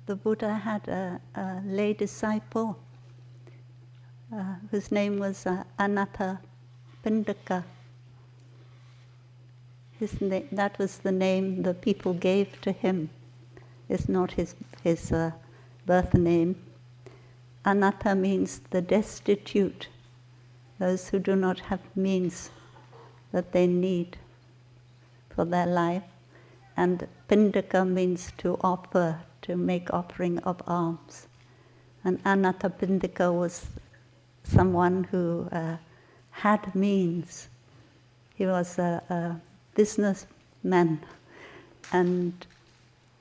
the Buddha had a lay disciple whose name was Anatta Pindaka. That was the name the people gave to him. It's not his birth name. Anatta means the destitute, those who do not have means that they need for their life. And Pindaka means to offer, to make offering of alms. And Anatta Pindaka was someone who had means. He was a businessman, and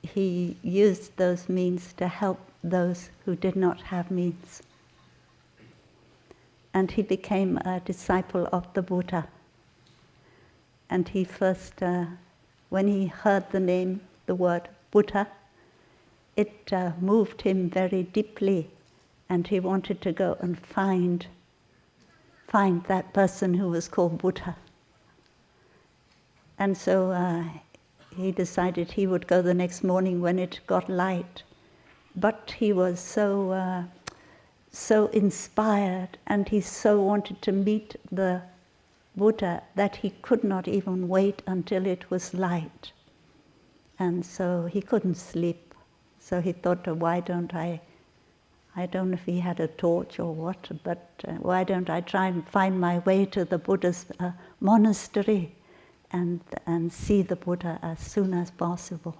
he used those means to help those who did not have means. And he became a disciple of the Buddha. And he first, when he heard the name, the word Buddha, it moved him very deeply, and he wanted to go and find that person who was called Buddha. And so he decided he would go the next morning when it got light. But he was so inspired, and he so wanted to meet the Buddha that he could not even wait until it was light. And so he couldn't sleep. So he thought, why don't I don't know if he had a torch or what, but why don't I try and find my way to the Buddha's monastery and see the Buddha as soon as possible.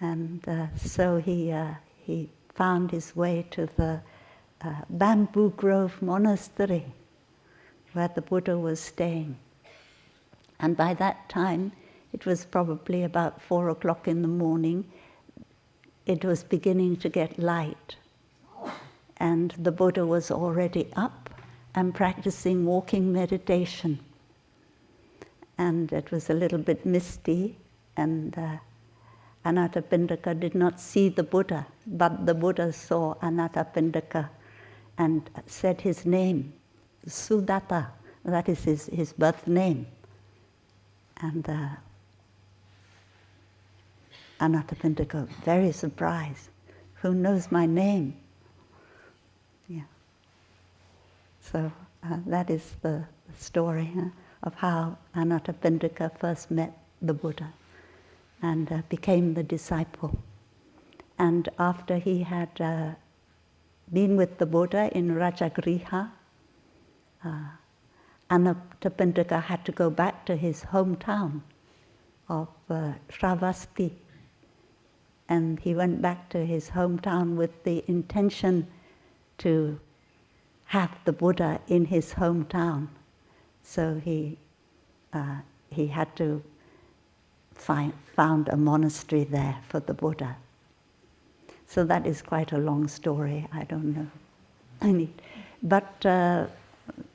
And so he found his way to the Bamboo Grove Monastery, where the Buddha was staying. And by that time, it was probably about 4 o'clock in the morning. It was beginning to get light. And the Buddha was already up and practicing walking meditation. And it was a little bit misty, and Anathapindaka did not see the Buddha, but the Buddha saw Anathapindaka and said his name, Sudatta, that is his birth name. And Anathapindaka, very surprised, who knows my name? Yeah. So that is the story of how Anathapindaka first met the Buddha and became the disciple. And after he had been with the Buddha in Rajagriha, Anathapindaka had to go back to his hometown of Shravasti. And he went back to his hometown with the intention to have the Buddha in his hometown. So he had to found a monastery there for the Buddha. So that is quite a long story. I don't know. But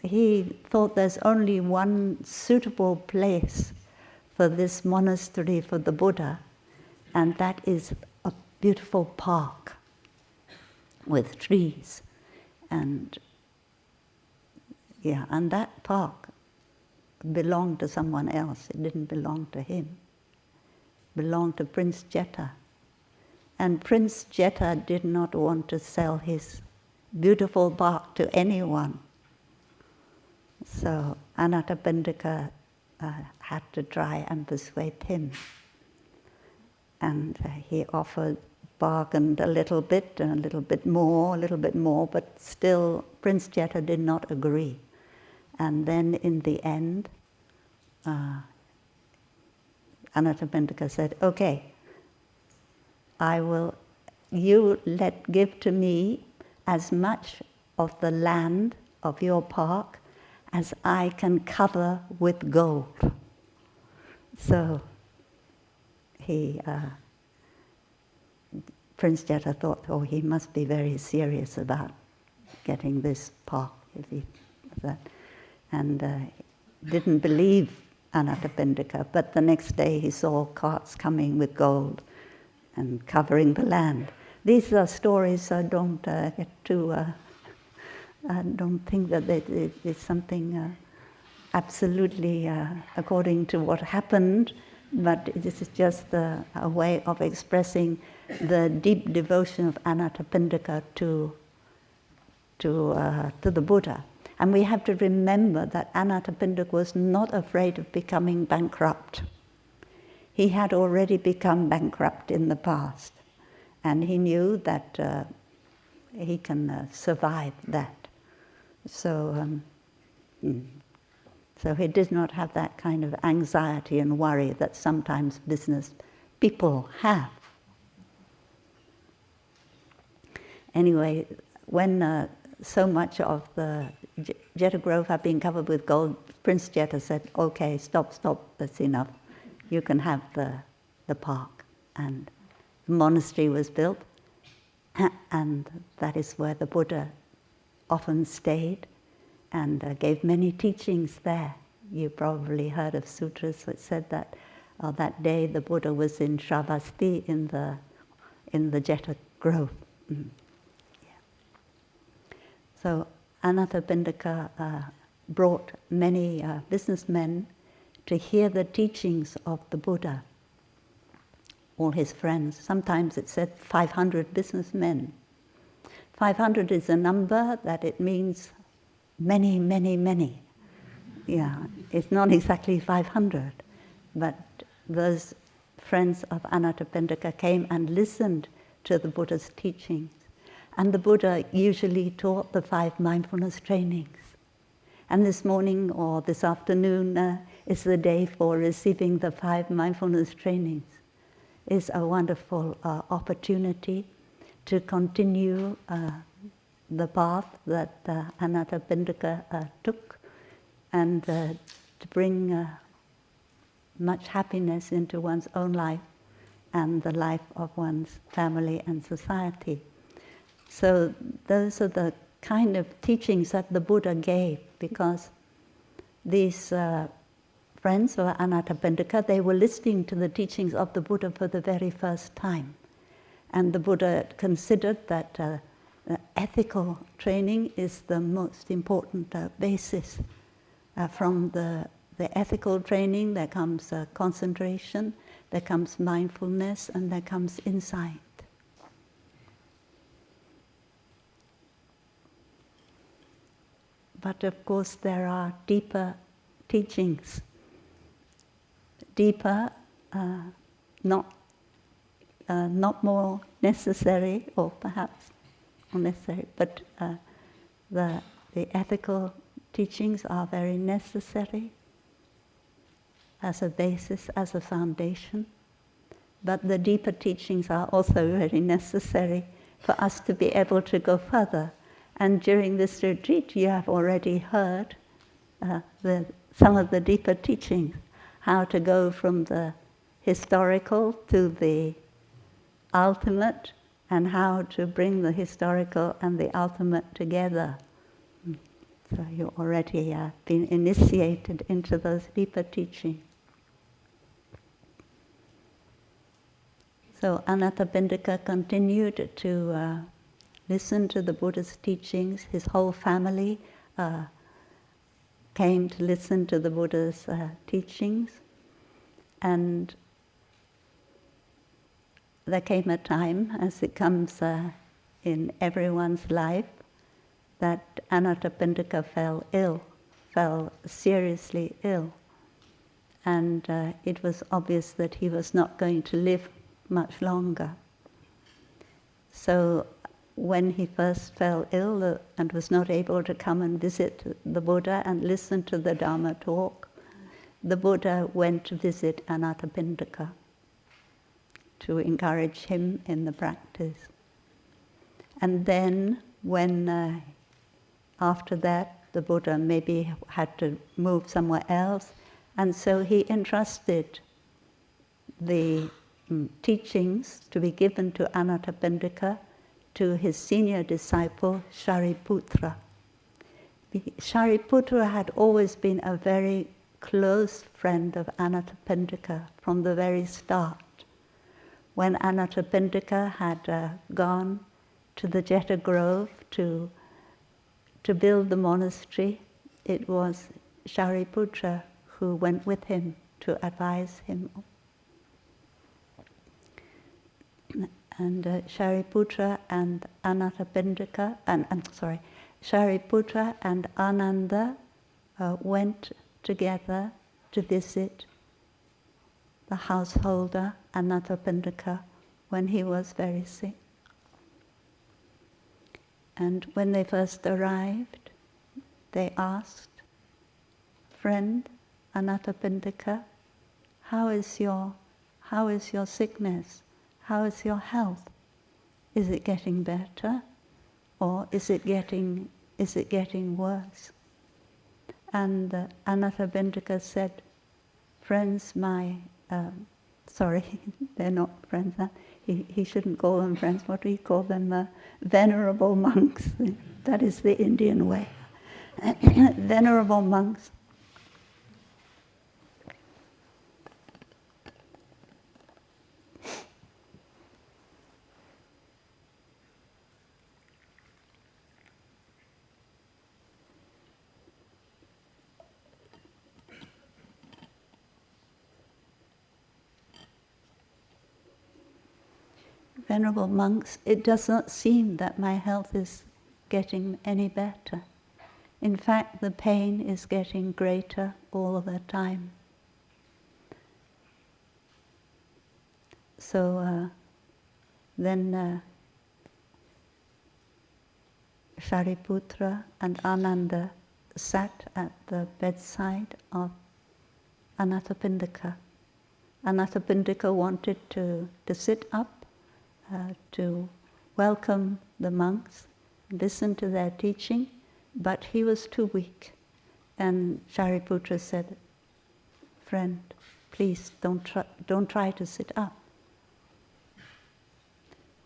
he thought there's only one suitable place for this monastery for the Buddha, and that is a beautiful park with trees. And that park belonged to someone else. It didn't belong to him. It belonged to Prince Jeta. And Prince Jeta did not want to sell his beautiful park to anyone. So Anathapindaka had to try and persuade him. And he bargained a little bit more, but still Prince Jeta did not agree. And then in the end, Anathapindaka said, okay, give to me as much of the land of your park as I can cover with gold. So Prince Jeta thought, he must be very serious about getting this park. And didn't believe Anathapindaka, but the next day he saw carts coming with gold and covering the land. These are stories I don't get too... I don't think that it's something absolutely according to what happened, But this is just a way of expressing the deep devotion of Anathapindika to the Buddha. And we have to remember that Anathapindika was not afraid of becoming bankrupt. He had already become bankrupt in the past, and he knew that he can survive that. So he did not have that kind of anxiety and worry that sometimes business people have. Anyway, when so much of the Jeta Grove had been covered with gold, Prince Jeta said, "Okay, stop, that's enough. You can have the park." And the monastery was built, and that is where the Buddha often stayed and gave many teachings there. You probably heard of sutras that said that that day the Buddha was in Shravasti in the Jeta Grove. Yeah. So Anathapindika brought many businessmen to hear the teachings of the Buddha, all his friends. Sometimes it said 500 businessmen. 500 is a number that it means many, many, many. Yeah, it's not exactly 500, but those friends of Anathapindika came and listened to the Buddha's teachings. And the Buddha usually taught the 5 mindfulness trainings. And this morning or this afternoon is the day for receiving the 5 mindfulness trainings. It's a wonderful opportunity to continue the path that Anathapindika took, and to bring much happiness into one's own life and the life of one's family and society. So those are the kind of teachings that the Buddha gave, because these friends of Anathapindika, they were listening to the teachings of the Buddha for the very first time. And the Buddha considered that ethical training is the most important basis. From the ethical training, there comes concentration, there comes mindfulness, and there comes insight. But of course there are deeper teachings. Deeper, not more necessary, or perhaps unnecessary, but the ethical teachings are very necessary as a basis, as a foundation. But the deeper teachings are also very necessary for us to be able to go further. And during this retreat, you have already heard some of the deeper teachings, how to go from the historical to the ultimate, and how to bring the historical and the ultimate together. So you already been initiated into those deeper teachings. So Anathapindika continued to listen to the Buddha's teachings. His whole family came to listen to the Buddha's teachings. And there came a time, as it comes in everyone's life, that Anathapindika fell seriously ill. And it was obvious that he was not going to live much longer. So when he first fell ill and was not able to come and visit the Buddha and listen to the Dharma talk, the Buddha went to visit Anathapindika to encourage him in the practice. And then when after that the Buddha maybe had to move somewhere else, and so he entrusted the teachings to be given to Anathapindika to his senior disciple, Shariputra. Shariputra had always been a very close friend of Anathapindika from the very start. When Anathapindika had gone to the Jeta Grove to build the monastery, it was Shariputra who went with him to advise him And Shariputra and Anathapindika, Shariputra and Ananda went together to visit the householder Anathapindika when he was very sick. And when they first arrived, they asked, "Friend Anathapindika, how is your sickness? How is your health? Is it getting better, or is it getting worse?" And Anathapindika said, "Friends, they're not friends. Huh? He shouldn't call them friends. What do you call them? Venerable monks. That is the Indian way. Venerable monks. Venerable monks, it does not seem that my health is getting any better. In fact, the pain is getting greater all the time. So then Shariputra and Ananda sat at the bedside of Anathapindika. Anathapindika wanted to sit up to welcome the monks, listen to their teaching, but he was too weak. And Shariputra said, "Friend, please don't try to sit up."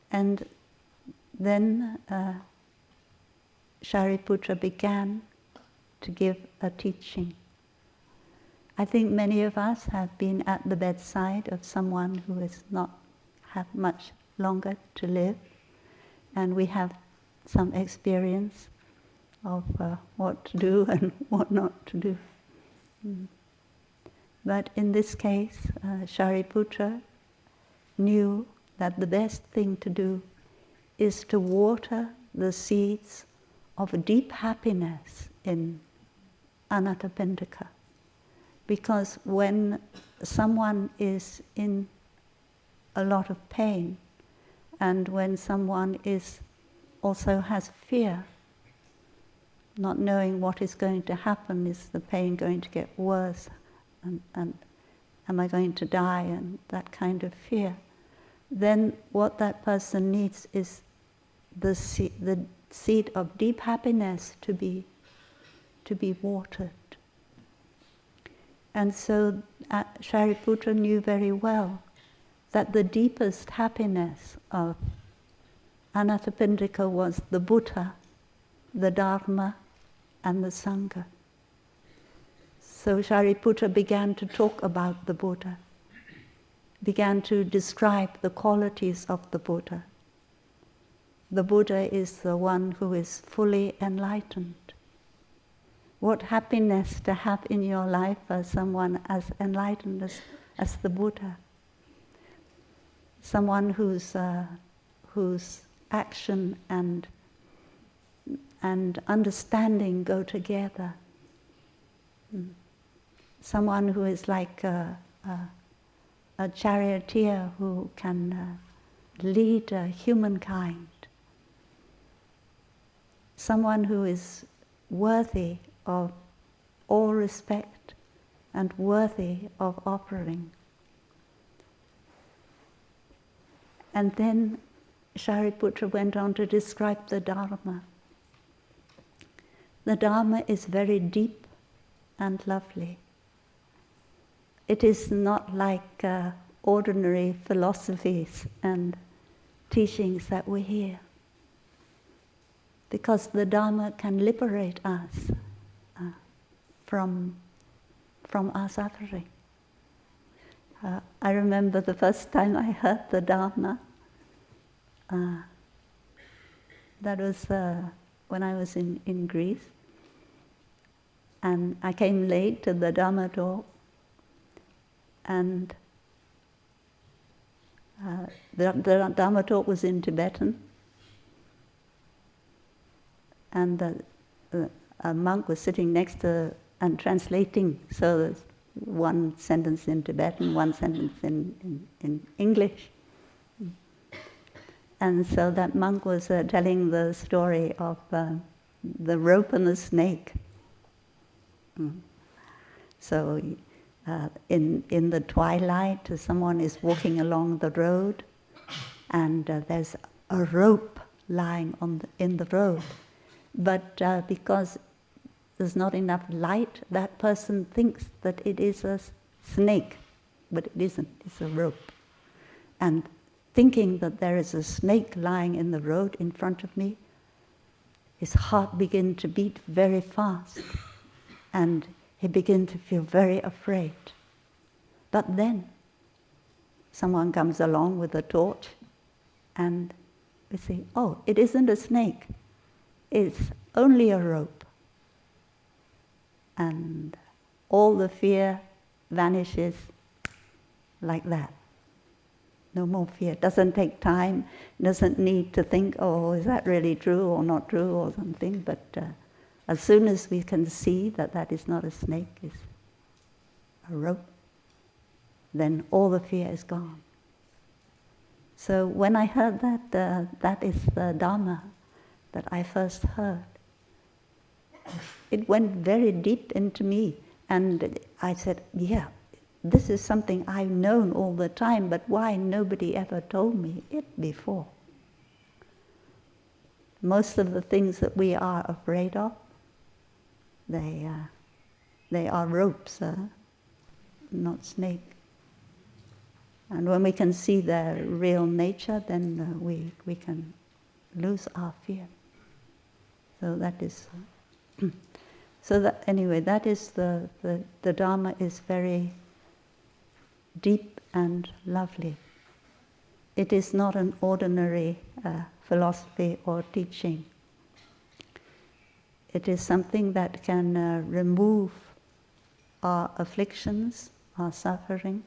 And then Shariputra began to give a teaching. I think many of us have been at the bedside of someone who is not have much longer to live, and we have some experience of what to do and what not to do. But in this case, Shariputra knew that the best thing to do is to water the seeds of deep happiness in Anathapindika. Because when someone is in a lot of pain, and when someone also has fear, not knowing what is going to happen, is the pain going to get worse, and am I going to die, and that kind of fear, then what that person needs is the seed of deep happiness to be watered. And so Shariputra knew very well that the deepest happiness of Anathapindika was the Buddha, the Dharma, and the Sangha. So Shariputra began to talk about the Buddha, began to describe the qualities of the Buddha. The Buddha is the one who is fully enlightened. What happiness to have in your life as someone as enlightened as the Buddha. Someone whose action and understanding go together. Someone who is like a charioteer who can lead humankind. Someone who is worthy of all respect and worthy of offering. And then Shariputra went on to describe the Dharma. The Dharma is very deep and lovely. It is not like ordinary philosophies and teachings that we hear, because the Dharma can liberate us from our suffering. I remember the first time I heard the Dharma, that was when I was in Greece, and I came late to the Dharma talk, and The Dharma talk was in Tibetan, and a monk was sitting next to and translating. So there's one sentence in Tibetan, one sentence in English. And so that monk was telling the story of the rope and the snake. So in the twilight, someone is walking along the road, and there's a rope lying in the road. But because there's not enough light, that person thinks that it is a snake, but it isn't, it's a rope. And thinking that there is a snake lying in the road in front of me, his heart began to beat very fast, and he began to feel very afraid. But then someone comes along with a torch, and we say, oh, it isn't a snake, it's only a rope. And all the fear vanishes like that. No more fear. Doesn't take time, doesn't need to think, oh, is that really true or not true or something, but as soon as we can see that that is not a snake, it's a rope, then all the fear is gone. So when I heard that, that is the Dharma that I first heard. It went very deep into me, and I said, yeah, this is something I've known all the time, but why nobody ever told me it before? Most of the things that we are afraid of, they are ropes, not snake. And when we can see their real nature, then we can lose our fear. So that is... So that, anyway, that is the Dharma is very deep and lovely. It is not an ordinary philosophy or teaching. It is something that can remove our afflictions, our suffering.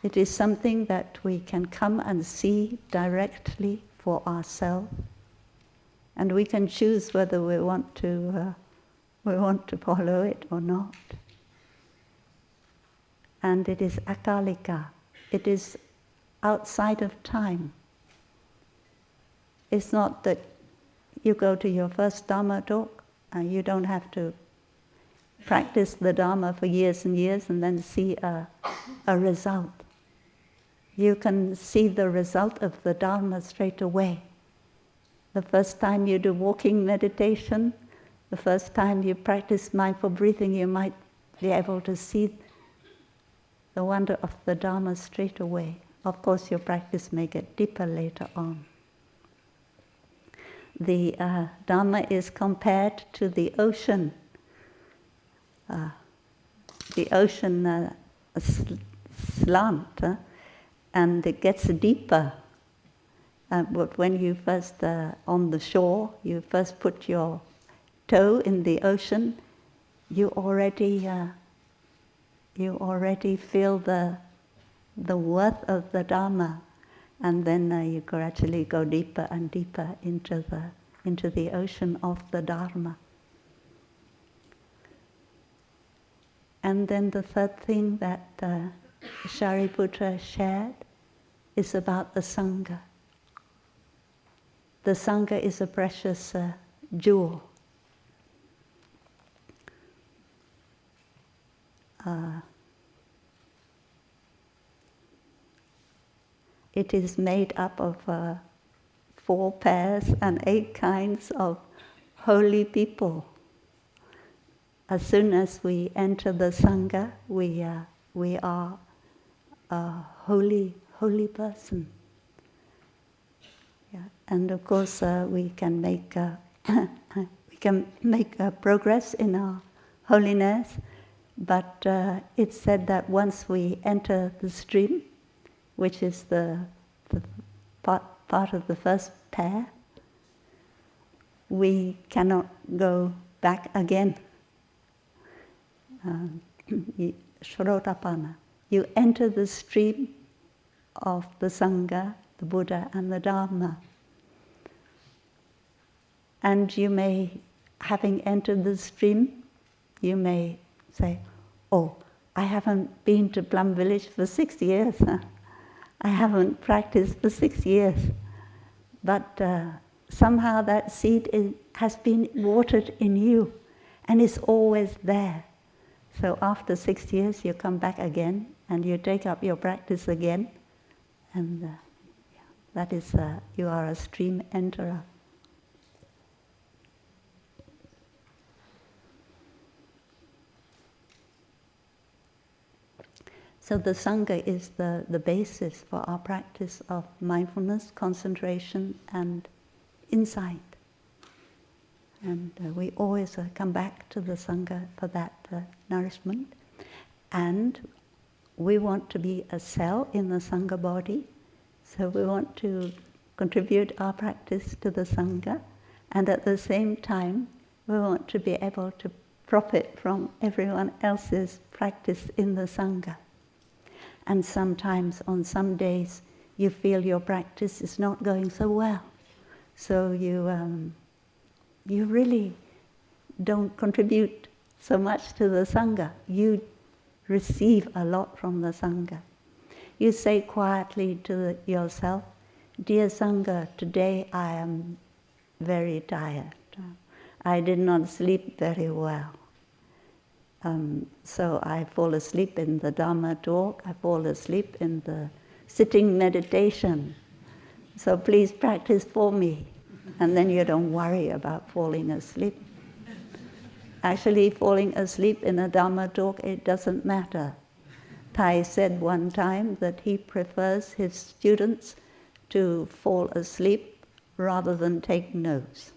It is something that we can come and see directly for ourselves, and we can choose whether we want to follow it or not. And it is akalika. It is outside of time. It's not that you go to your first Dharma talk and you don't have to practice the Dharma for years and years and then see a result. You can see the result of the Dharma straight away. The first time you do walking meditation, the first time you practice mindful breathing, you might be able to see the wonder of the Dharma straight away. Of course, your practice may get deeper later on. The Dharma is compared to the ocean. The ocean slant, and it gets deeper. But when you first, on the shore, you first put your toe in the ocean, you already feel the worth of the Dharma, and then you gradually go deeper and deeper into the ocean of the Dharma. And then the third thing that Shariputra shared is about the Sangha. The Sangha is a precious jewel. It is made up of 4 pairs and 8 kinds of holy people. As soon as we enter the Sangha, we are a holy person. Yeah. And of course, we can make progress in our holiness. But it's said that once we enter the stream, which is the part of the first pair, we cannot go back again. Shrotapana. You enter the stream of the Sangha, the Buddha and the Dharma. And you may, having entered the stream, you may say, oh, I haven't been to Plum village for 6 years. I haven't practiced for 6 years. But somehow that seed has been watered in you and is always there. So after 6 years, you come back again and you take up your practice again. And that is, you are a stream enterer. So the Sangha is the basis for our practice of mindfulness, concentration and insight. And we always come back to the Sangha for that nourishment. And we want to be a cell in the Sangha body. So we want to contribute our practice to the Sangha. And at the same time, we want to be able to profit from everyone else's practice in the Sangha. And sometimes, on some days, you feel your practice is not going so well. So you really don't contribute so much to the Sangha. You receive a lot from the Sangha. You say quietly to yourself, dear Sangha, today I am very tired. I did not sleep very well. So I fall asleep in the Dharma talk, I fall asleep in the sitting meditation. So please practice for me. And then you don't worry about falling asleep. Actually, falling asleep in a Dharma talk, it doesn't matter. Thai said one time that he prefers his students to fall asleep rather than take notes.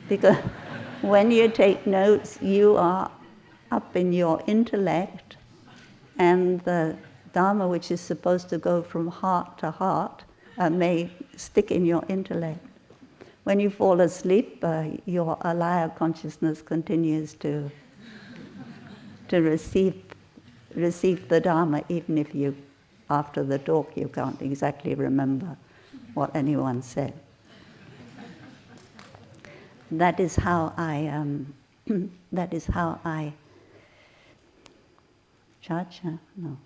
Because when you take notes, you are up in your intellect, and the Dharma, which is supposed to go from heart to heart, may stick in your intellect. When you fall asleep, your alaya consciousness continues to receive the Dharma, even if you, after the talk, you can't exactly remember what anyone said. That is how I judge? No.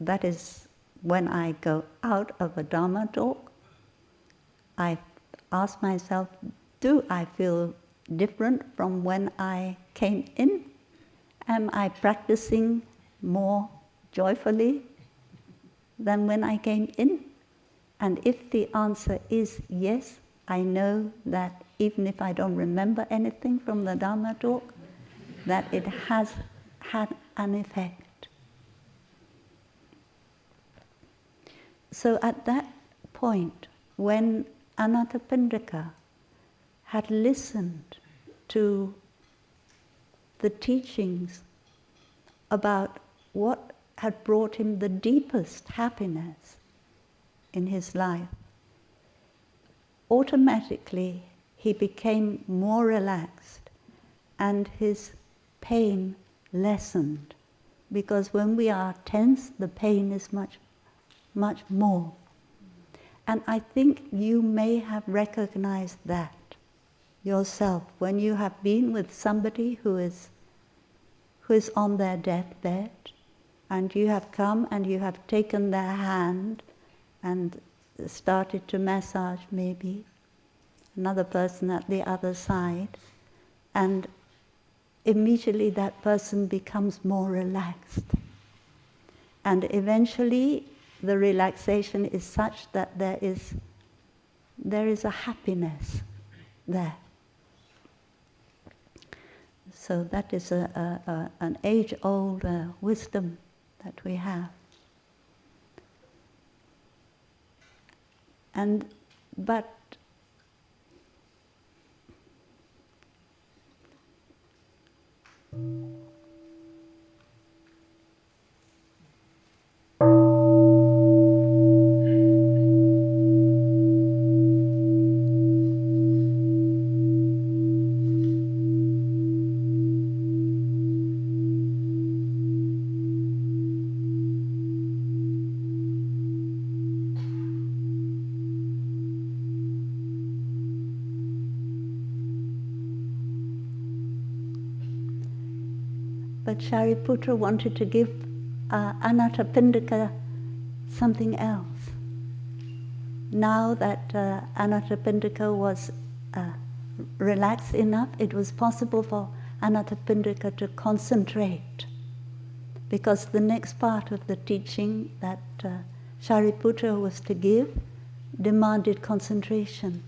That is when I go out of a Dharma talk, I ask myself, do I feel different from when I came in? Am I practicing more joyfully than when I came in? And if the answer is yes, I know that even if I don't remember anything from the Dharma talk, that it has had an effect. So at that point, when Anathapindika had listened to the teachings about what had brought him the deepest happiness in his life, automatically he became more relaxed and his pain lessened. Because when we are tense, the pain is much, much more. And I think you may have recognized that yourself when you have been with somebody who is on their deathbed, and you have come and you have taken their hand and started to massage maybe another person at the other side, and immediately that person becomes more relaxed. And eventually the relaxation is such that there is a happiness there. So that is an age-old wisdom that we have. But But Shariputra wanted to give Anathapindika something else. Now that Anathapindika was relaxed enough, it was possible for Anathapindika to concentrate, because the next part of the teaching that Shariputra was to give demanded concentration.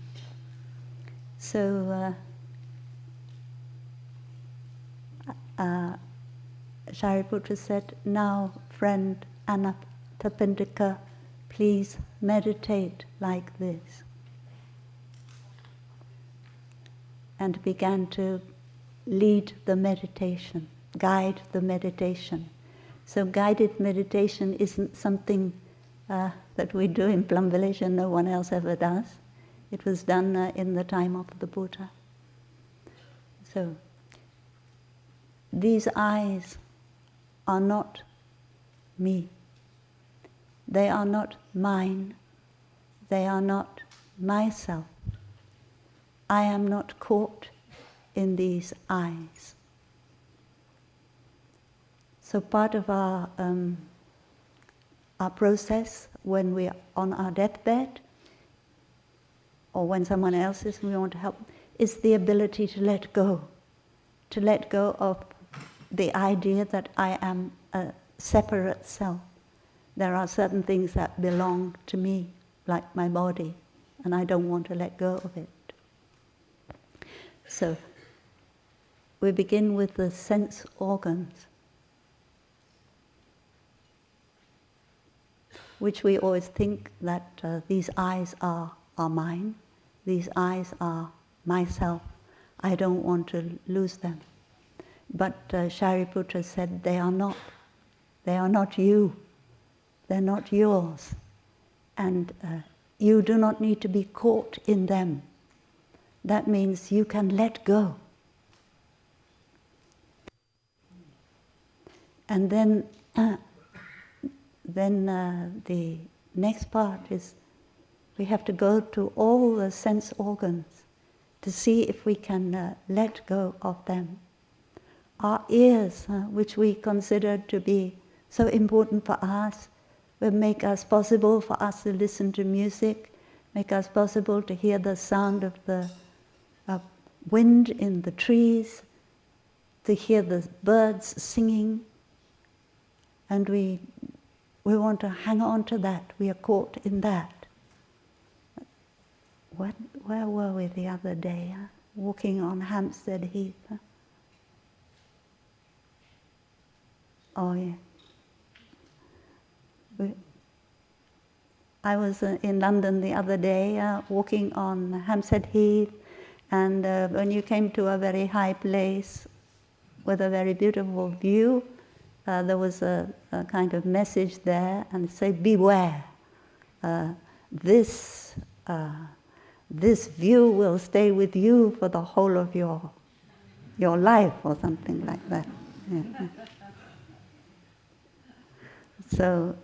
So Shariputra said, "Now, friend Anathapindika, please meditate like this." And began to lead the meditation, guide the meditation. So guided meditation isn't something that we do in Plum Village and no one else ever does. It was done in the time of the Buddha. So these eyes are not me. They are not mine. They are not myself. I am not caught in these eyes. So part of our process when we are on our deathbed, or when someone else is and we want to help, is the ability to let go of the idea that I am a separate self. There are certain things that belong to me, like my body, and I don't want to let go of it. So we begin with the sense organs, which we always think that these eyes are mine, these eyes are myself, I don't want to lose them. But Shariputra said they are not you, they're not yours, and you do not need to be caught in them. That means you can let go. And then the next part is we have to go to all the sense organs to see if we can let go of them. Our ears, which we consider to be so important for us, will make us possible for us to listen to music, make us possible to hear the sound of the wind in the trees, to hear the birds singing, and we want to hang on to that. We are caught in that. Where were we the other day? Walking on Hampstead Heath. Oh yeah. I was in London the other day, walking on Hampstead Heath, and when you came to a very high place with a very beautiful view, there was a kind of message there, and it said, "Beware, this view will stay with you for the whole of your life," or something like that. Yeah. So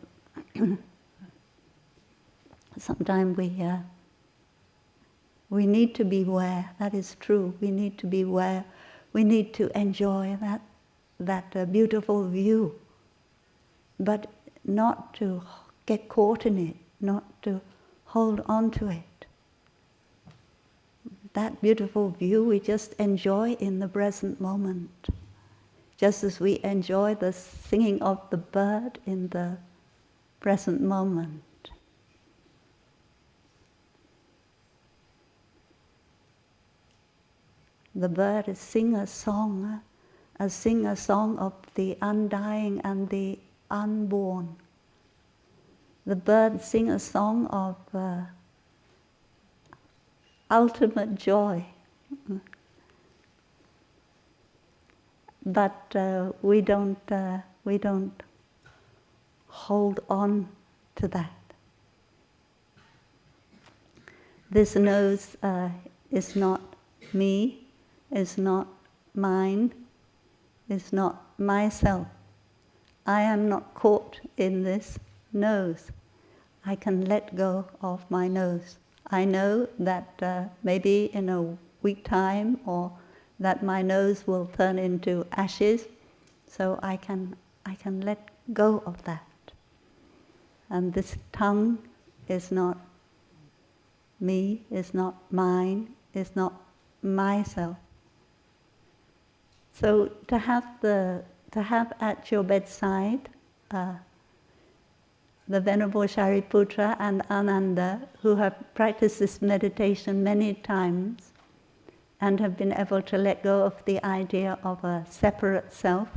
sometimes we need to beware. That is true. We need to beware. We need to enjoy that beautiful view, but not to get caught in it, not to hold on to it. That beautiful view we just enjoy in the present moment, just as we enjoy the singing of the bird in the present moment. The bird is sing a song of the undying and the unborn. The bird sing a song of ultimate joy. But we don't hold on to that. This nose is not me, is not mine, is not myself. I am not caught in this nose. I can let go of my nose. I know that maybe in a week time, or that my nose will turn into ashes, So I can let go of that. And this tongue is not me, is not mine, is not myself. So to have at your bedside the Venerable Shariputra and Ananda, who have practiced this meditation many times and have been able to let go of the idea of a separate self,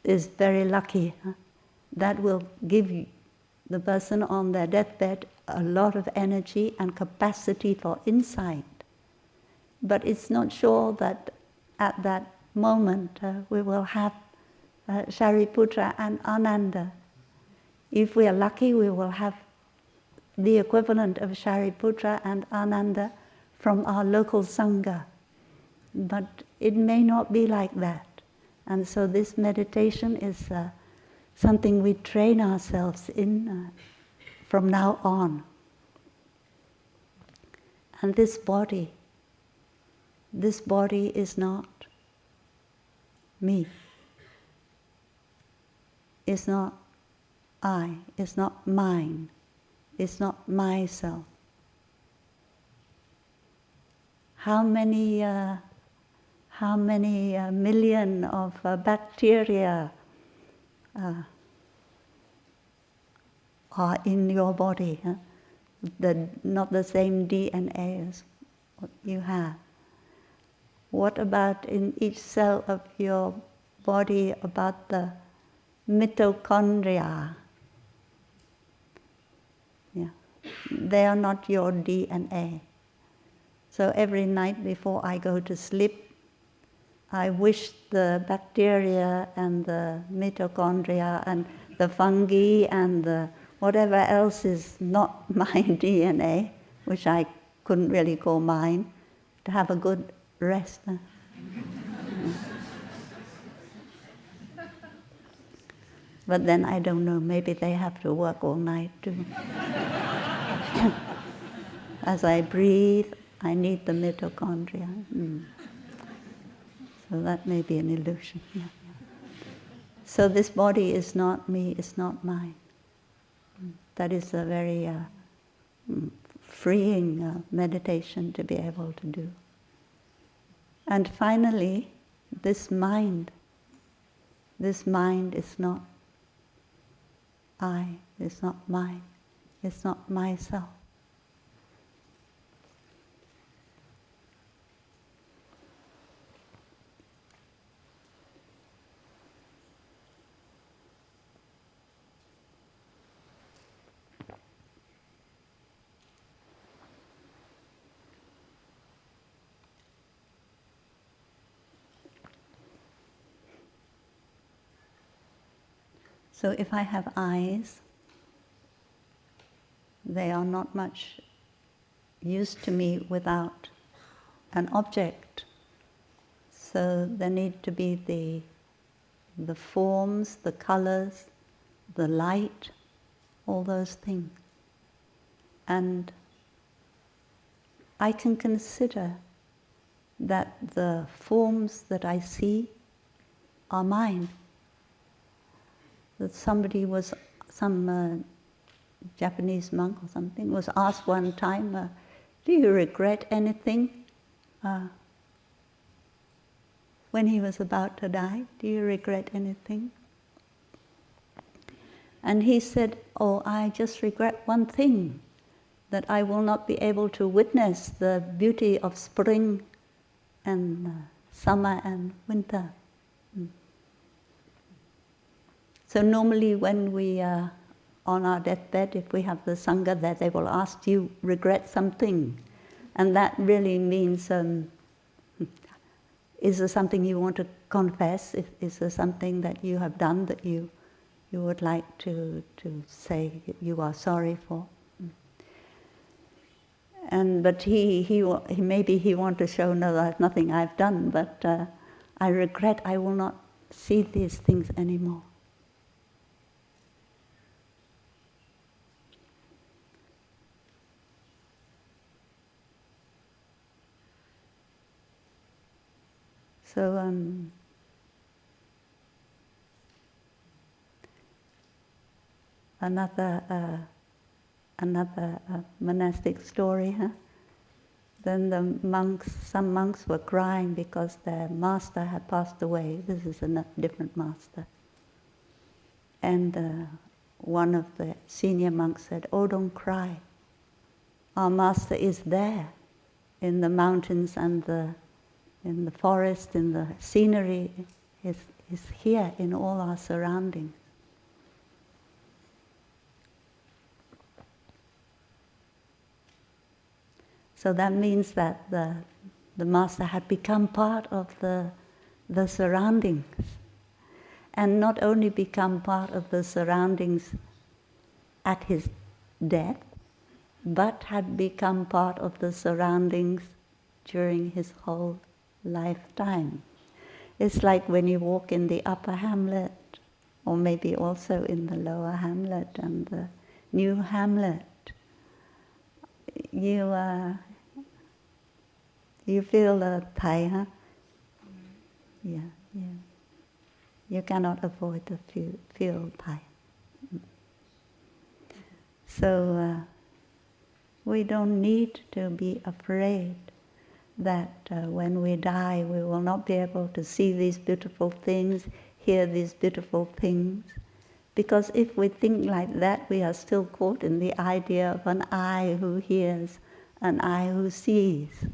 is very lucky. That will give the person on their deathbed a lot of energy and capacity for insight. But it's not sure that at that moment we will have Shariputra and Ananda. If we are lucky, we will have the equivalent of Shariputra and Ananda from our local Sangha. But it may not be like that. And so this meditation is something we train ourselves in from now on. And this body is not me. It's not I. It's not mine. It's not myself. How many million of bacteria are in your body? Huh? Not the same DNA as what you have. What about in each cell of your body about the mitochondria? Yeah. They are not your DNA. So every night before I go to sleep, I wish the bacteria and the mitochondria and the fungi and the whatever else is not my DNA, which I couldn't really call mine, to have a good rest. But then I don't know, maybe they have to work all night too. As I breathe, I need the mitochondria. So that may be an illusion. Yeah. So this body is not me, it's not mine. That is a very freeing meditation to be able to do. And finally, this mind is not I, it's not mine, it's not myself. So if I have eyes, they are not much use to me without an object. So there need to be the forms, the colors, the light, all those things. And I can consider that the forms that I see are mine. That some Japanese monk or something was asked one time, do you regret anything when he was about to die? Do you regret anything? And he said, oh, I just regret one thing, that I will not be able to witness the beauty of spring and summer and winter. So normally when we are on our deathbed, if we have the Sangha there, they will ask, do you regret something? And that really means, is there something you want to confess? Is there something that you have done that you would like to say you are sorry for? But he maybe he want to show, no, there's nothing I've done, but I regret I will not see these things anymore. So another monastic story. Huh? Then some monks were crying because their master had passed away. This is a different master. And one of the senior monks said, "Oh, don't cry. Our master is there in the mountains and in the forest, in the scenery, is here in all our surroundings." So that means that the master had become part of the surroundings. And not only become part of the surroundings at his death, but had become part of the surroundings during his whole lifetime. It's like when you walk in the upper Hamlet, or maybe also in the lower Hamlet and the new Hamlet. You feel Thai, huh? Yeah. You cannot avoid to feel Thai. So we don't need to be afraid that when we die we will not be able to see these beautiful things, hear these beautiful things. Because if we think like that, we are still caught in the idea of an eye who hears, an eye who sees.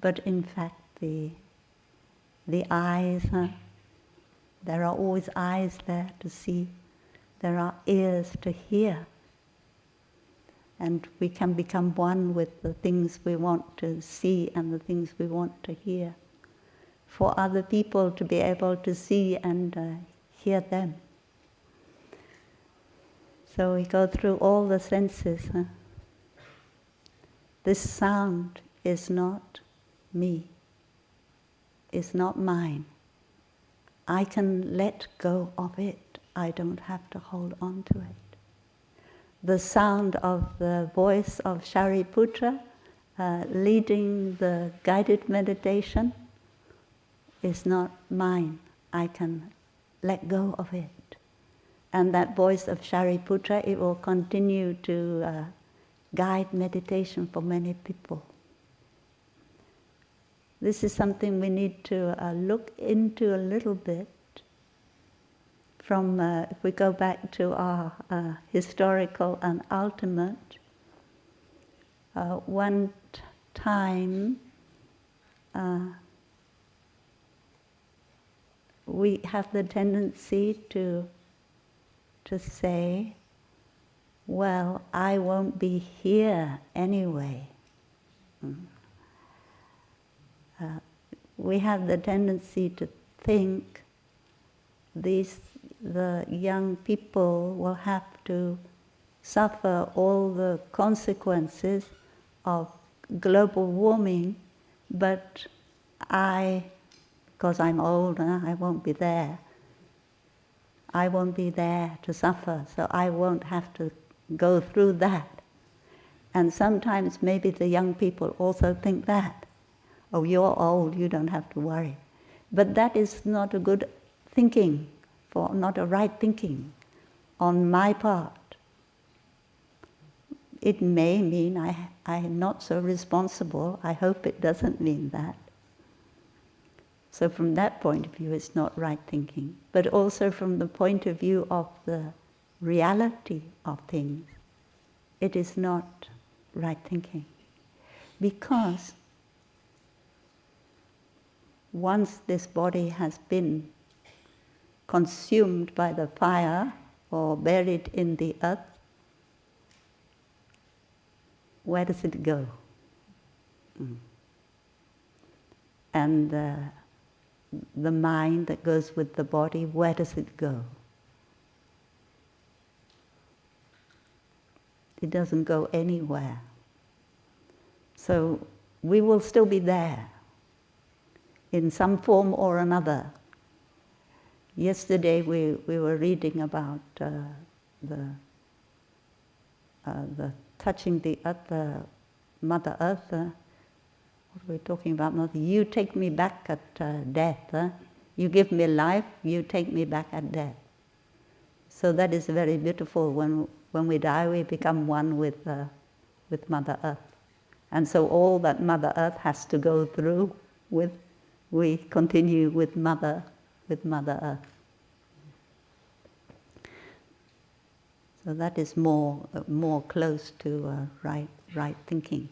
But in fact, the eyes, there are always eyes there to see. There are ears to hear. And we can become one with the things we want to see and the things we want to hear. For other people to be able to see and hear them. So we go through all the senses. This sound is not me, is not mine. I can let go of it. I don't have to hold on to it. The sound of the voice of Shariputra leading the guided meditation is not mine. I can let go of it. And that voice of Shariputra, it will continue to guide meditation for many people. This is something we need to look into a little bit. From, if we go back to our historical and ultimate, one time we have the tendency to say, well, I won't be here anyway. We have the tendency to think the young people will have to suffer all the consequences of global warming, but because I'm old, I won't be there. I won't be there to suffer, so I won't have to go through that. And sometimes maybe the young people also think that. Oh, you're old, you don't have to worry. But that is not a good thinking, not a right thinking on my part. It may mean I'm not so responsible. I hope it doesn't mean that. So from that point of view, it's not right thinking. But also from the point of view of the reality of things, it is not right thinking. Because once this body has been consumed by the fire or buried in the earth, where does it go? And the mind that goes with the body, where does it go? It doesn't go anywhere. So we will still be there in some form or another. Yesterday we were reading about the touching the earth, the Mother Earth. What are we talking about? Mother, you take me back at death. You give me life, you take me back at death. So that is very beautiful. When we die, we become one with Mother Earth. And so all that Mother Earth has to go through with, we continue with Mother Earth. So that is more close to right thinking.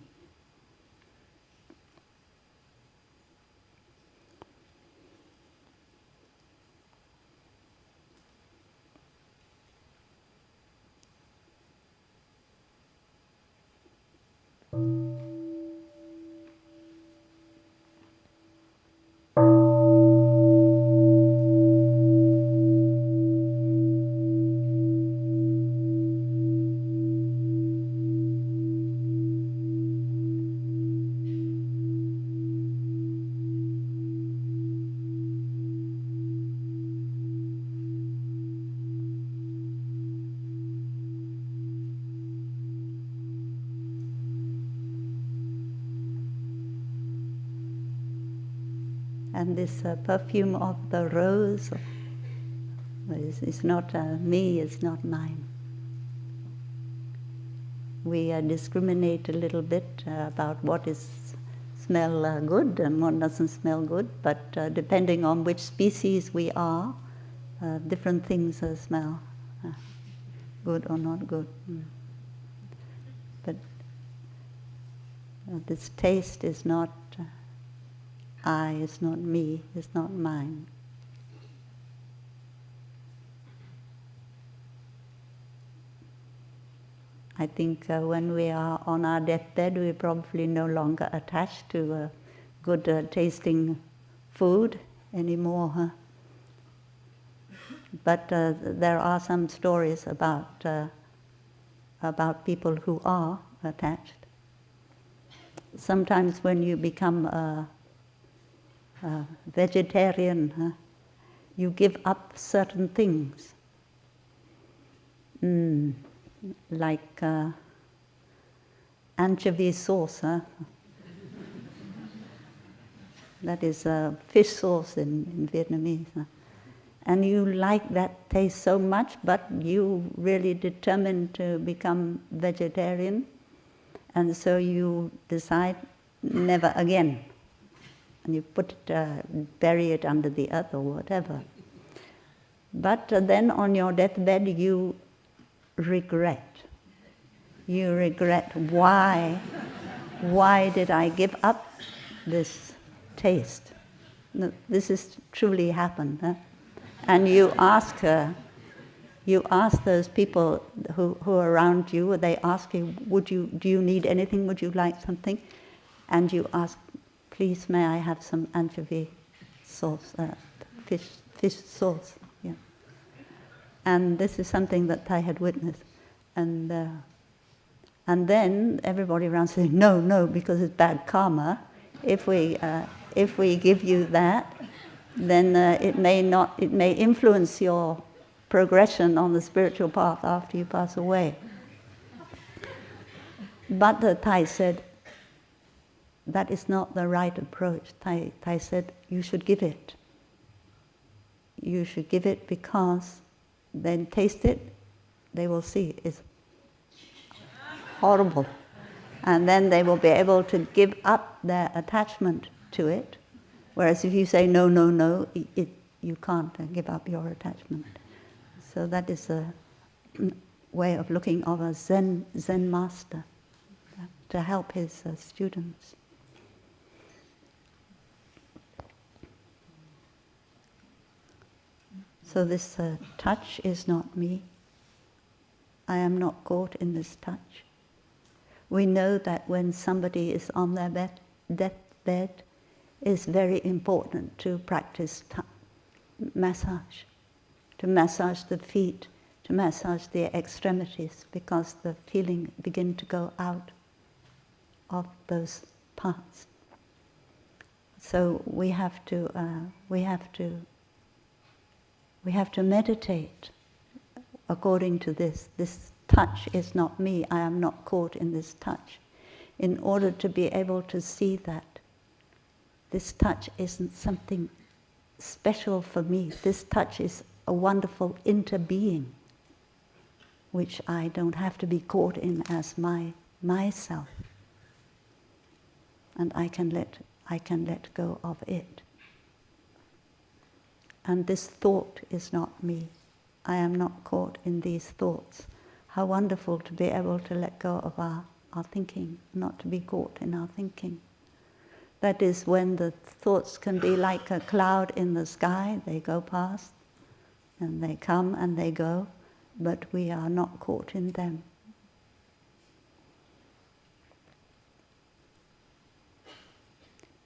And this perfume of the rose is not me, it's not mine. We discriminate a little bit about what is smell good and what doesn't smell good, but depending on which species we are, different things smell good or not good. But this taste is not I, it's not me, it's not mine. I think when we are on our deathbed, we're probably no longer attached to good tasting food anymore. Huh? But there are some stories about people who are attached. Sometimes when you become a vegetarian, you give up certain things. Like anchovy sauce. That is fish sauce in Vietnamese. And you like that taste so much, but you really determined to become vegetarian, and so you decide never again. And you put it, bury it under the earth or whatever. But then on your deathbed you regret. You regret, why did I give up this taste? No, this has truly happened. Huh? And you ask those people who are around you, they ask you, do you need anything, would you like something? And you ask, please may I have some anchovy sauce, fish sauce. Yeah. And this is something that I had witnessed. And then everybody around says, no, because it's bad karma. If we give you that, then it may influence your progression on the spiritual path after you pass away. But the Thai said, that is not the right approach. Thai said, you should give it. You should give it because then taste it, they will see it's horrible. And then they will be able to give up their attachment to it. Whereas if you say, no, you can't give up your attachment. So that is a way of looking of a Zen master to help his students. So this touch is not me. I am not caught in this touch. We know that when somebody is on their deathbed, it's very important to practice massage, to massage the feet, to massage the extremities, because the feeling begins to go out of those parts. So we have to meditate according to this. This touch is not me. I am not caught in this touch. In order to be able to see that this touch isn't something special for me. This touch is a wonderful interbeing which I don't have to be caught in as myself. And I can let go of it. And this thought is not me. I am not caught in these thoughts. How wonderful to be able to let go of our thinking, not to be caught in our thinking. That is when the thoughts can be like a cloud in the sky. They go past, and they come and they go, but we are not caught in them.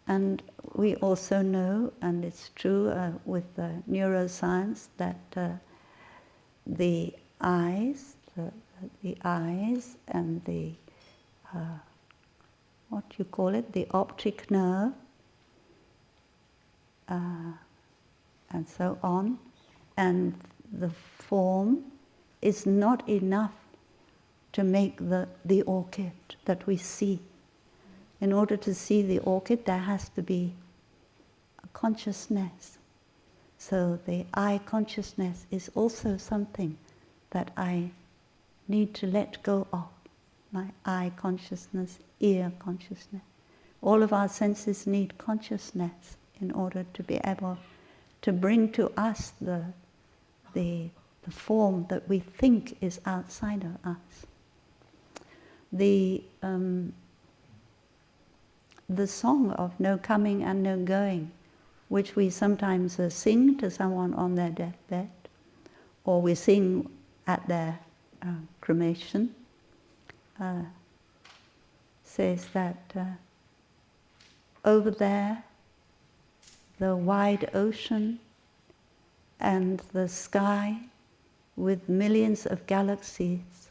And we also know, and it's true with neuroscience, that the eyes and the what you call it, the optic nerve, and so on, and the form is not enough to make the orchid that we see. In order to see the orchid, there has to be a consciousness. So the eye consciousness is also something that I need to let go of. My eye consciousness, ear consciousness. All of our senses need consciousness in order to be able to bring to us the form that we think is outside of us. The song of no coming and no going, which we sometimes sing to someone on their deathbed, or we sing at their cremation, says that over there, the wide ocean and the sky with millions of galaxies,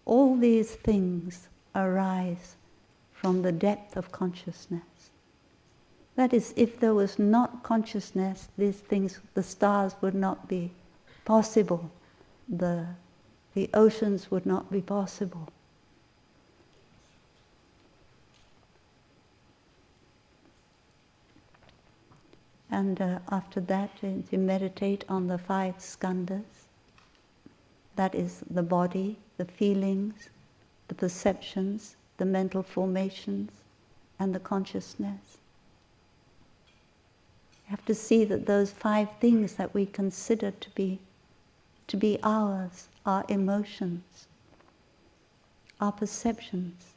all these things arise from the depth of consciousness. That is, if there was not consciousness, these things, the stars would not be possible, the oceans would not be possible. And after that, you meditate on the 5 skandhas. That is the body, the feelings, the perceptions, the mental formations, and the consciousness. You have to see that those 5 things that we consider to be ours, our emotions, our perceptions,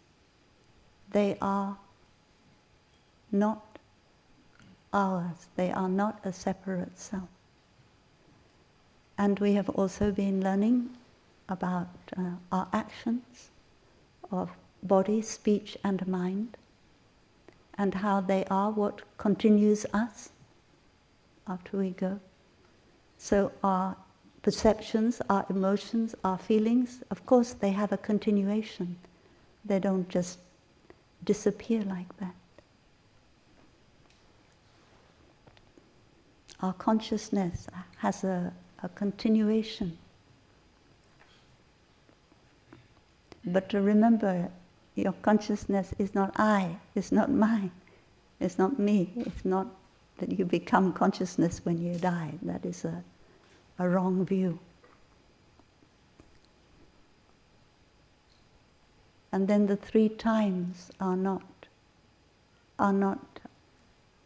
they are not ours. They are not a separate self. And we have also been learning about our actions of body, speech, and mind, and how they are what continues us after we go. So our perceptions, our emotions, our feelings, of course, they have a continuation. They don't just disappear like that. Our consciousness has a continuation. But to remember, your consciousness is not I, it's not mine, it's not me, it's not that you become consciousness when you die. That is a wrong view. And then the 3 times are not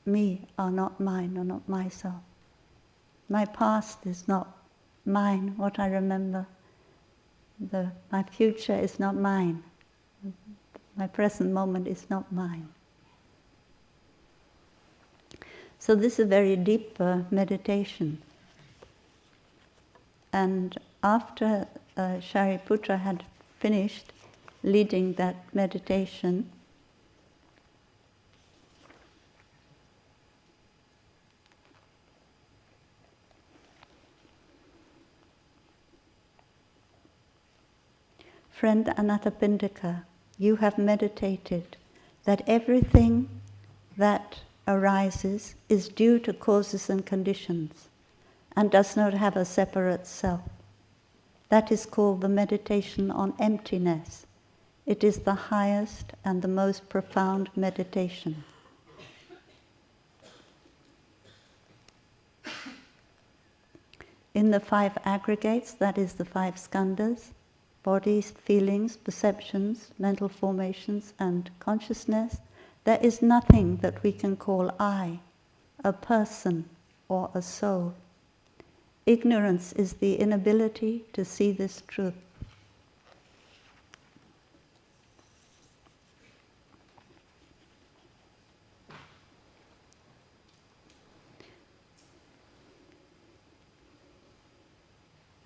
me, are not mine, are not myself. My past is not mine, what I remember. My future is not mine. My present moment is not mine. So this is a very deep meditation. And after Shariputra had finished leading that meditation, friend Anathapindika, you have meditated that everything that arises is due to causes and conditions and does not have a separate self. That is called the meditation on emptiness. It is the highest and the most profound meditation. In the 5 aggregates, that is the 5 skandhas, bodies, feelings, perceptions, mental formations, and consciousness, there is nothing that we can call I, a person, or a soul. Ignorance is the inability to see this truth.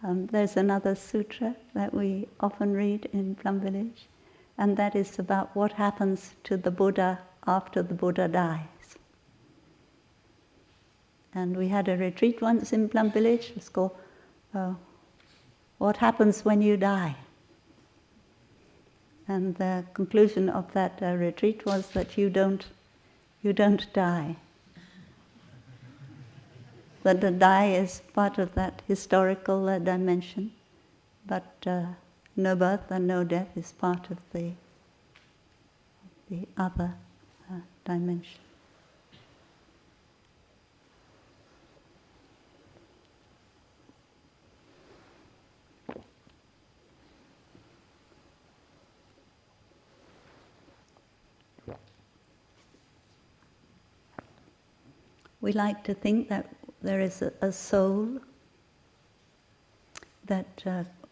There's another sutra that we often read in Plum Village, and that is about what happens to the Buddha after the Buddha dies. And we had a retreat once in Plum Village. It was called What Happens When You Die? And the conclusion of that retreat was that you don't die. That the die is part of that historical dimension, but no birth and no death is part of the other dimension. We like to think that there is a soul that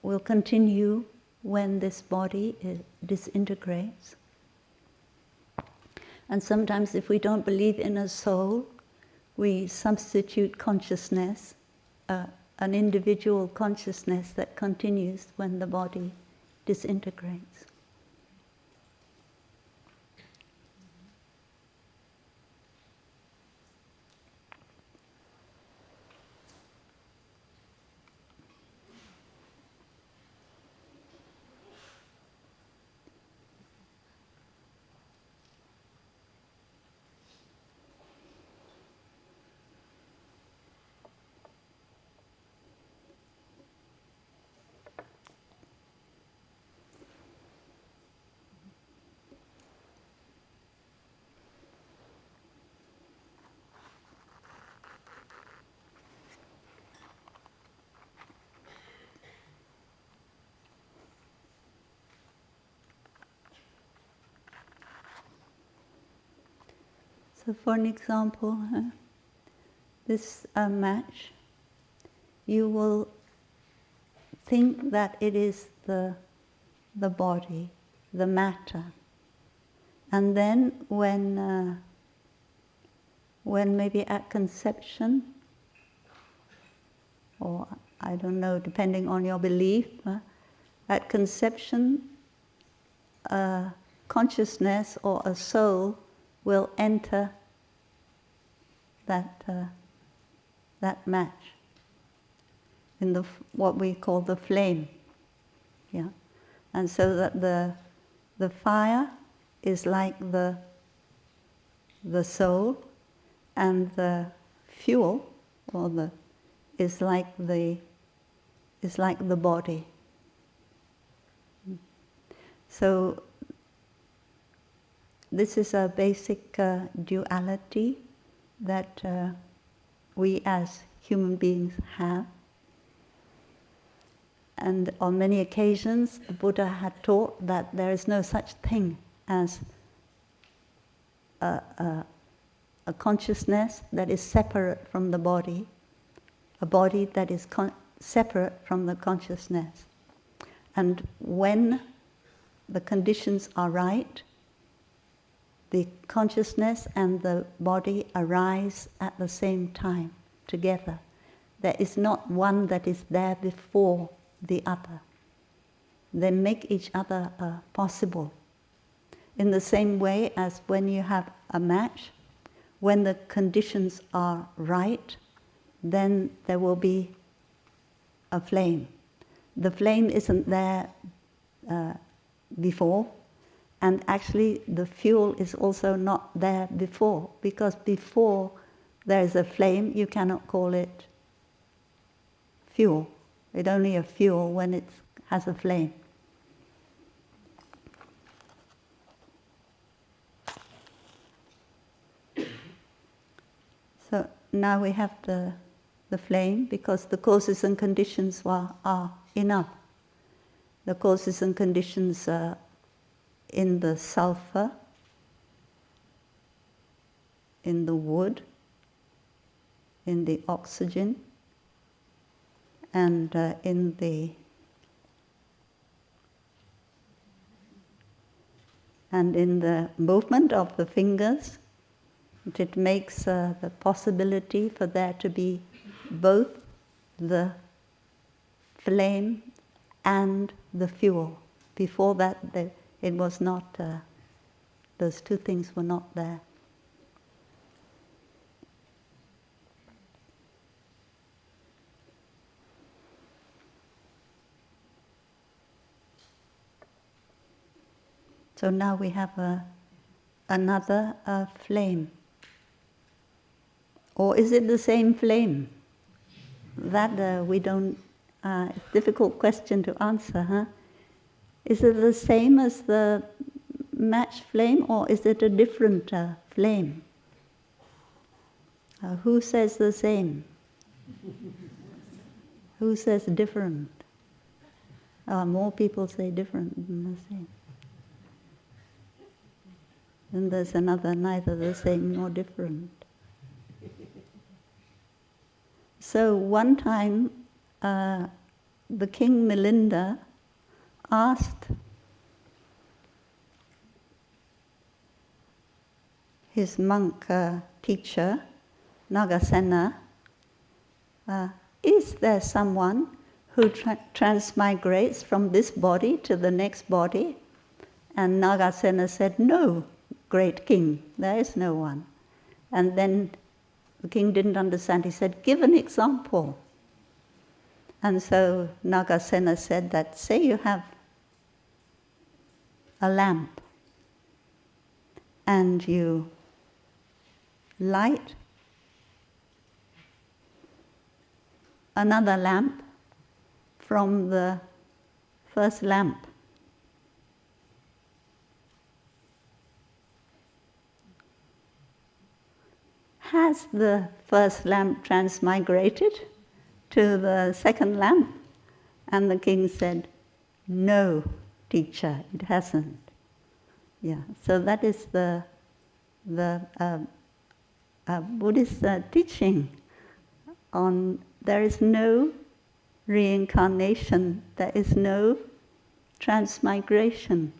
will continue when this body disintegrates. And sometimes if we don't believe in a soul, we substitute consciousness, an individual consciousness that continues when the body disintegrates. So for an example, this match, you will think that it is the body, the matter. And then when maybe at conception, or I don't know, depending on your belief, at conception, consciousness or a soul will enter that match in what we call the flame, yeah, and so that the fire is like the soul, and the fuel is like the body. So this is a basic duality that we as human beings have. And on many occasions, the Buddha had taught that there is no such thing as a consciousness that is separate from the body, a body that is separate from the consciousness. And when the conditions are right, the consciousness and the body arise at the same time, together. There is not one that is there before the other. They make each other possible. In the same way as when you have a match, when the conditions are right, then there will be a flame. The flame isn't there before, and actually the fuel is also not there before, because before there is a flame, you cannot call it fuel. It's only a fuel when it has a flame. So now we have the flame, because the causes and conditions are enough. The causes and conditions are in the sulfur, in the wood, in the oxygen, and in the movement of the fingers. It makes the possibility for there to be both the flame and the fuel. Before that, it was not, those two things were not there. So now we have another flame. Or is it the same flame? That we don't, it's a difficult question to answer, huh? Is it the same as the match flame, or is it a different flame? Who says the same? Who says different? More people say different than the same. Then there's another, neither the same nor different. So one time, the King Milinda asked his monk teacher, Nagasena, is there someone who transmigrates from this body to the next body? And Nagasena said, no, great king, there is no one. And then the king didn't understand. He said, give an example. And so Nagasena said that, say you have a lamp and you light another lamp from the first lamp. Has the first lamp transmigrated to the second lamp? And the king said, no, teacher, it hasn't. Yeah, so that is the Buddhist teaching on there is no reincarnation, there is no transmigration.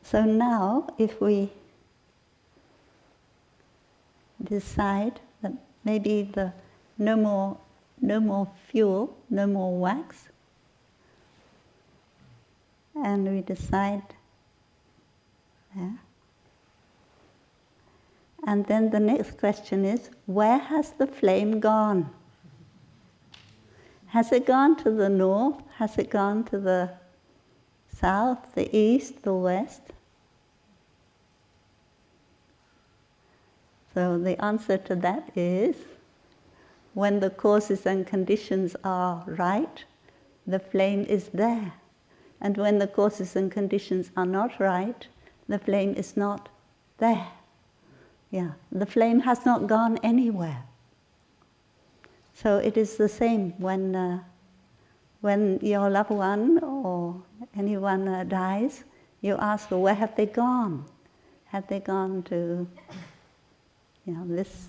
So now, if we decide that maybe no more fuel, no more wax, and we decide, yeah. And then the next question is, where has the flame gone? Has it gone to the north? Has it gone to the south, the east, the west? So the answer to that is, when the causes and conditions are right, the flame is there. And when the causes and conditions are not right, the flame is not there. Yeah, the flame has not gone anywhere. So it is the same when your loved one or anyone dies, you ask, well, where have they gone? Have they gone to this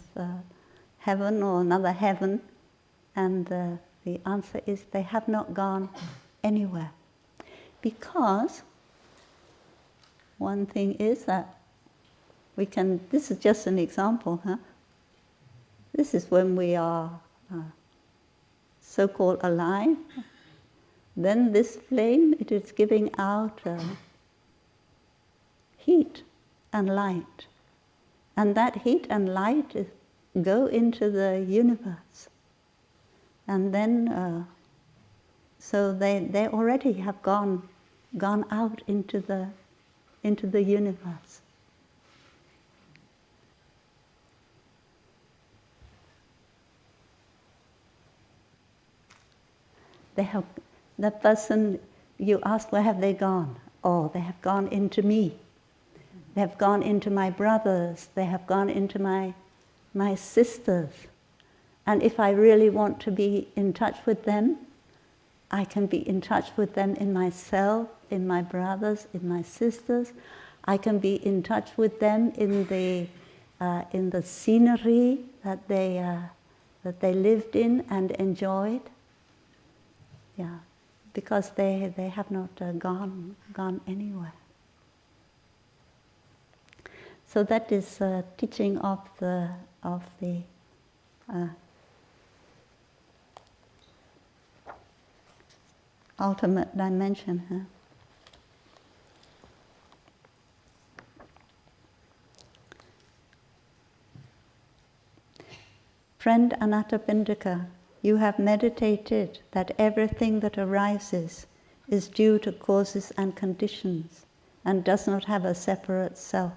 heaven or another heaven? And the answer is they have not gone anywhere. Because one thing is that this is just an example, huh? This is when we are so-called alive. Then this flame, it is giving out heat and light. And that heat and light go into the universe. And then, so they already have gone out into the universe. The person you ask, where have they gone? Oh, they have gone into me. They have gone into my brothers, they have gone into my sisters. And if I really want to be in touch with them, I can be in touch with them in myself, in my brothers, in my sisters. I can be in touch with them in the scenery that they lived in and enjoyed. Yeah, because they have not gone anywhere. So that is teaching of the ultimate dimension. Huh? Friend Anathapindika, you have meditated that everything that arises is due to causes and conditions and does not have a separate self.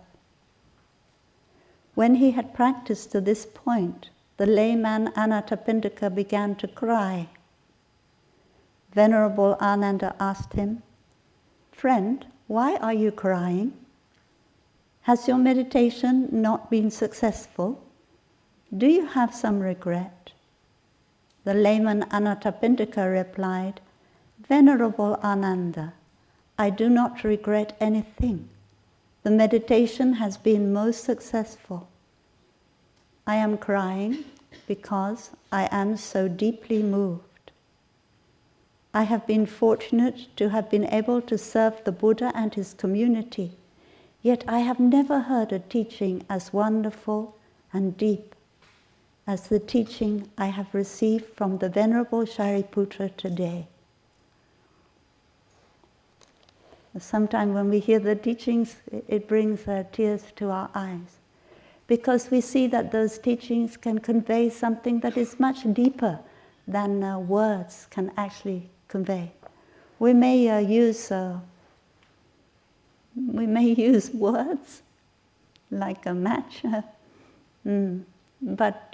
When he had practiced to this point, the layman Anathapindika began to cry. Venerable Ananda asked him, "Friend, why are you crying? Has your meditation not been successful? Do you have some regret?" The layman Anathapindika replied, "Venerable Ananda, I do not regret anything. The meditation has been most successful. I am crying because I am so deeply moved. I have been fortunate to have been able to serve the Buddha and his community, yet I have never heard a teaching as wonderful and deep as the teaching I have received from the Venerable Shariputra today." Sometimes when we hear the teachings, it brings tears to our eyes, because we see that those teachings can convey something that is much deeper than words can actually convey. We may use words like a match, but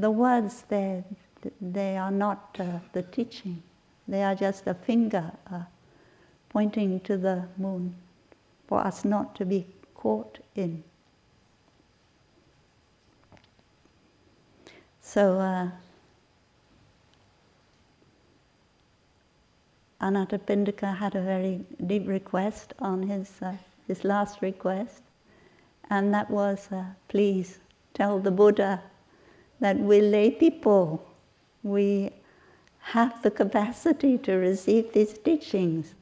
the words they are not the teaching. They are just a finger pointing to the moon for us not to be caught in. So Anathapindika had a very deep request on his last request, and that was, please tell the Buddha that we lay people, we have the capacity to receive these teachings.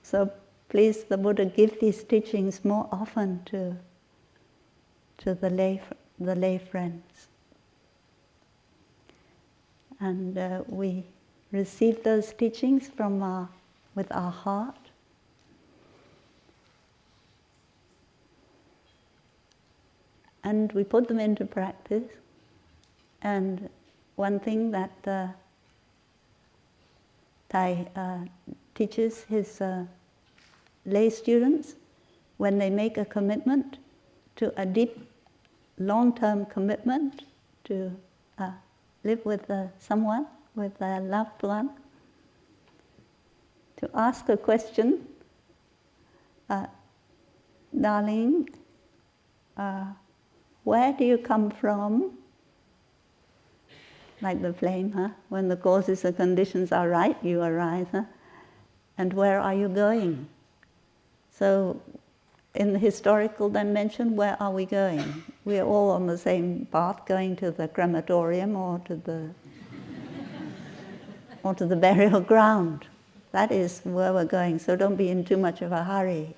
So please, the Buddha, give these teachings more often to the lay friends. And we receive those teachings with our heart. And we put them into practice. And one thing that Thai teaches his lay students, when they make a commitment to a deep, long-term commitment to live with someone, with a loved one, to ask a question, "Darling, where do you come from?" Like the flame, huh? When the causes and conditions are right, you arise, huh? And where are you going? So, in the historical dimension, where are we going? We are all on the same path, going to the crematorium or to the burial ground. That is where we're going. So don't be in too much of a hurry.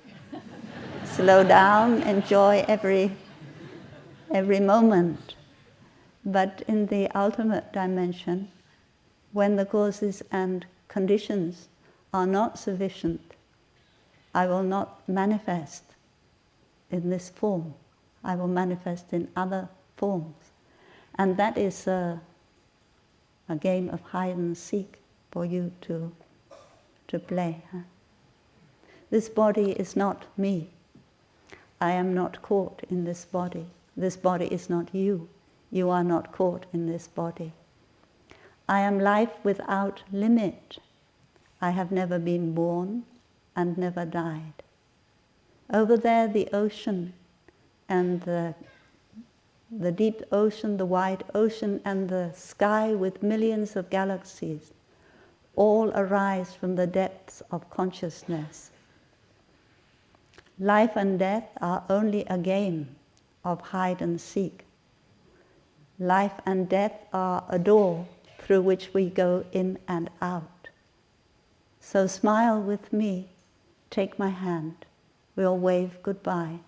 Slow down, enjoy every moment. But in the ultimate dimension, when the causes and conditions are not sufficient, I will not manifest in this form. I will manifest in other forms. And that is a game of hide and seek for you to play. Huh? This body is not me. I am not caught in this body. This body is not you. You are not caught in this body. I am life without limit. I have never been born and never died. Over there, the ocean and the deep ocean, the wide ocean, and the sky with millions of galaxies all arise from the depths of consciousness. Life and death are only a game of hide and seek. Life and death are a door through which we go in and out. So smile with me, take my hand, we'll wave goodbye,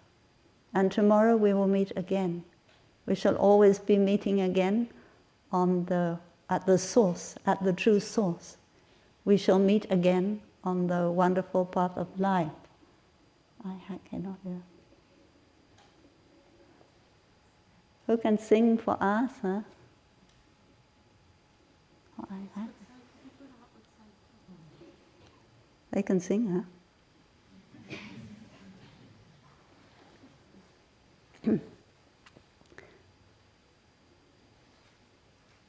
and tomorrow we will meet again. We shall always be meeting again at the source, at the true source. We shall meet again on the wonderful path of life. I cannot hear. Who can sing for us? Huh? They can sing, huh?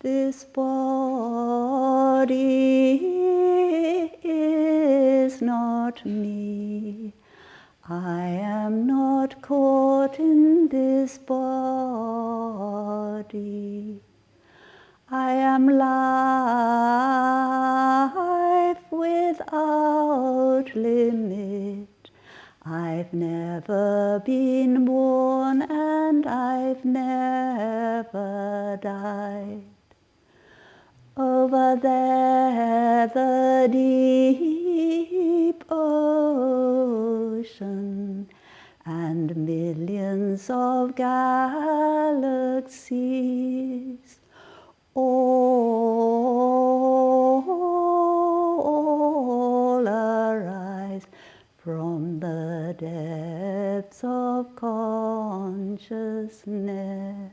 This body is not me. I am not caught in this body. I am life without limit. I've never been born and I've never died. Over there, the deep ocean and millions of galaxies all arise from the depths of consciousness.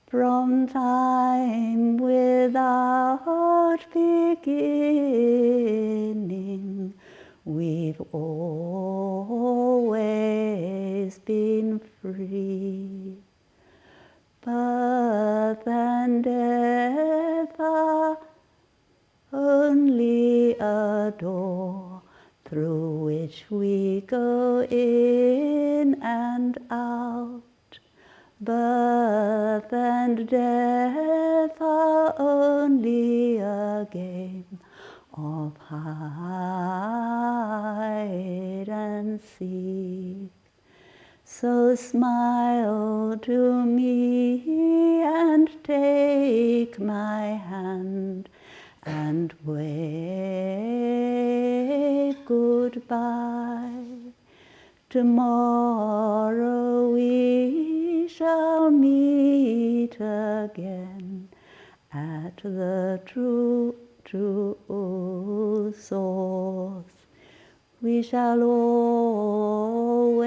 From time without beginning, we've always been free. Birth and death are only a door through which we go in and out. Birth and death are only a game of hide and seek. So smile to me and take my hand and wave goodbye. Tomorrow we shall meet again at the true source. We shall always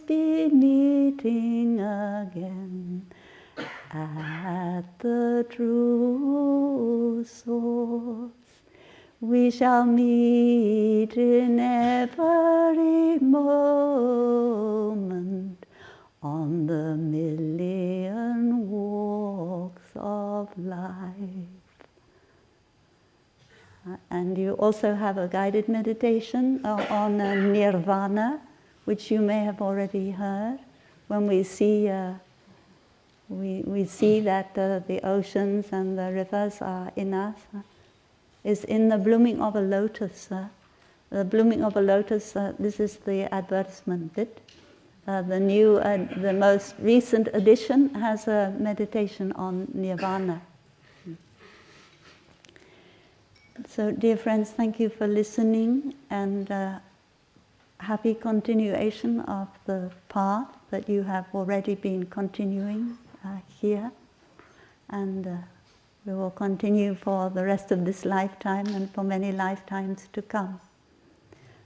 be meeting again at the true source. We shall meet in every moment on the million walks of life. And you also have a guided meditation on nirvana, which you may have already heard. When we see we see that the oceans and the rivers are in us, is in the blooming of a lotus. The blooming of a lotus, this is the advertisement bit. The most recent edition has a meditation on nirvana. So, dear friends, thank you for listening, and happy continuation of the path that you have already been continuing here. And we will continue for the rest of this lifetime and for many lifetimes to come.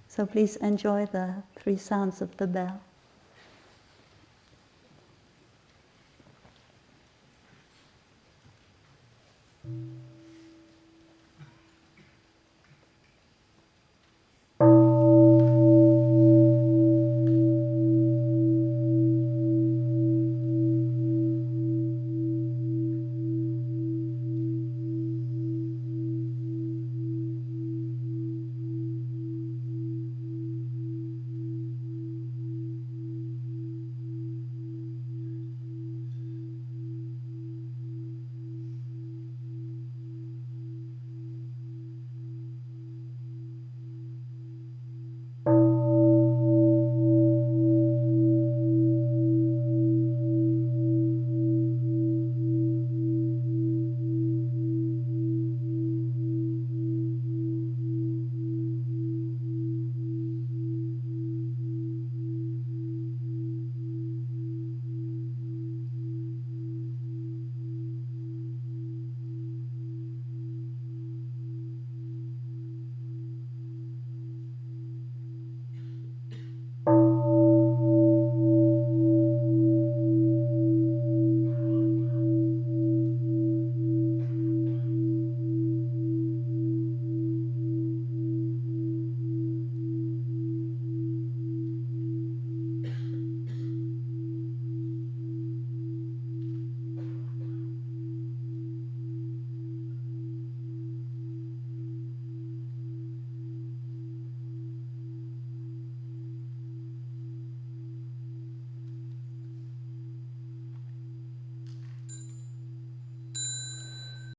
So please enjoy the 3 sounds of the bell.